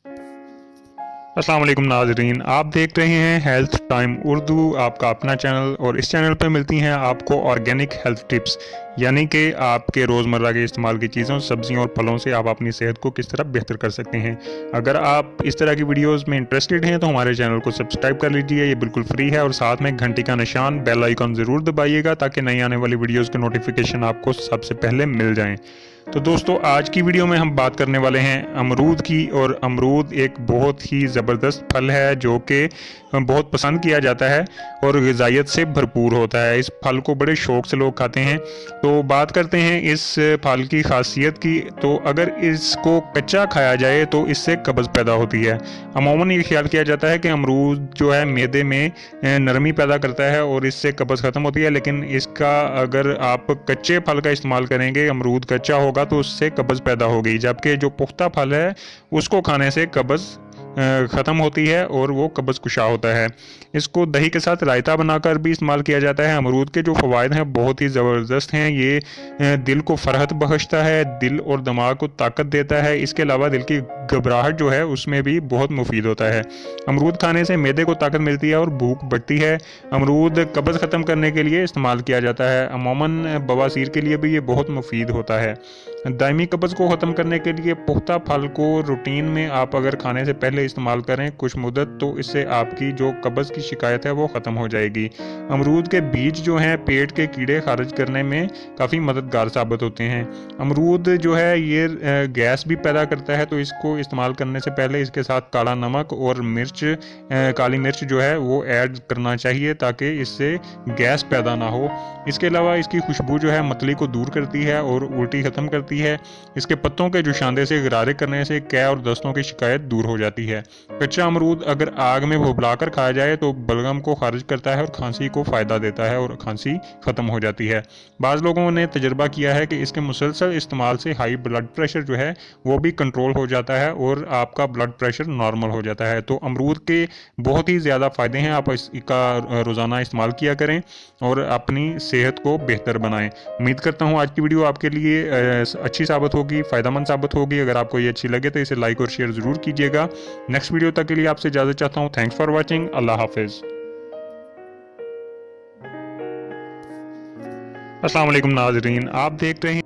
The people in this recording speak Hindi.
अस्सलाम वालेकुम नाजरीन, आप देख रहे हैं हेल्थ टाइम उर्दू, आपका अपना चैनल। और इस चैनल पर मिलती हैं आपको ऑर्गेनिक हेल्थ टिप्स, यानी कि आपके रोज़मर्रा के इस्तेमाल की चीज़ों, सब्जियों और फलों से आप अपनी सेहत को किस तरह बेहतर कर सकते हैं। अगर आप इस तरह की वीडियोस में इंटरेस्टेड हैं तो हमारे चैनल को सब्सक्राइब कर लीजिए, ये बिल्कुल फ्री है। और साथ में घंटी का निशान, बेल आइकन ज़रूर दबाइएगा ताकि नई आने वाली वीडियोज़ के नोटिफिकेशन आपको सबसे पहले मिल जाएँ। तो दोस्तों, आज की वीडियो में हम बात करने वाले हैं अमरूद की। और अमरूद एक बहुत ही ज़बरदस्त फल है जो कि बहुत पसंद किया जाता है और ग़िज़ाइयत से भरपूर होता है। इस फल को बड़े शौक़ से लोग खाते हैं। तो बात करते हैं इस फल की खासियत की। तो अगर इसको कच्चा खाया जाए तो इससे कब्ज़ पैदा होती है। अमूमन ये ख्याल किया जाता है कि अमरूद जो है मैदे में नरमी पैदा करता है और इससे कब्ज़ ख़त्म होती है, लेकिन इसका अगर आप कच्चे फल का इस्तेमाल करेंगे, अमरूद कच्चा होगा तो उससे कब्ज़ पैदा होगी, जबकि जो पुख्ता फल है उसको खाने से कब्ज़ ख़त्म होती है और वो कब्ज़ कुशा होता है। इसको दही के साथ रायता बनाकर भी इस्तेमाल किया जाता है। अमरूद के जो फ़वाइद हैं बहुत ही ज़बरदस्त हैं। ये दिल को फ़रहत बख्शता है, दिल और दिमाग को ताकत देता है। इसके अलावा दिल की घबराहट जो है उसमें भी बहुत मुफीद होता है। अमरूद खाने से मैदे को ताकत मिलती है और भूख बढ़ती है। अमरूद कब्ज़ ख़त्म करने के लिए इस्तेमाल किया जाता है। अमूमन बवासीर के लिए भी ये बहुत मुफीद होता है। दायमी कब्ज़ को ख़त्म करने के लिए पुख्ता फल को रूटीन में आप अगर खाने से पहले इस्तेमाल करें कुछ मुद्दत, तो इससे आपकी जो कब्ज़ की शिकायत है वो ख़त्म हो जाएगी। अमरूद के बीज जो हैं पेट के कीड़े खारिज करने में काफ़ी मददगार साबित होते हैं। अमरूद जो है ये गैस भी पैदा करता है, तो इसको इस्तेमाल करने से पहले इसके साथ काला नमक और मिर्च, काली मिर्च जो है वो ऐड करना चाहिए ताकि इससे गैस पैदा ना हो। इसके अलावा इसकी खुशबू जो है मतली को दूर करती है और उल्टी ख़त्म करती है। इसके पत्तों के जुशांदे से गरारे करने से कै और दस्तों की शिकायत दूर हो जाती है। कच्चा अमरूद अगर आग में भुबलाकर खाया जाए तो बलगम को खारिज करता है और खांसी को फ़ायदा देता है और खांसी ख़त्म हो जाती है। बाज़ लोगों ने तजर्बा किया है कि इसके मुसलसल इस्तेमाल से हाई ब्लड प्रेशर जो है वो भी कंट्रोल हो जाता है और आपका ब्लड प्रेशर नॉर्मल हो जाता है। तो अमरूद के बहुत ही ज़्यादा फ़ायदे हैं, आप इसका रोज़ाना इस्तेमाल किया करें और अपनी सेहत को बेहतर बनाएं। उम्मीद करता हूँ आज की वीडियो आपके लिए अच्छी साबित होगी, फ़ायदेमंद साबित होगी। अगर आपको ये अच्छी लगे तो इसे लाइक और शेयर ज़रूर कीजिएगा। नेक्स्ट वीडियो तक के लिए आपसे इजाज़त चाहता हूँ। Thanks for watching. अल्लाह हाफिज़। अस्सलाम वालेकुम नाजरीन, आप देख रहे हैं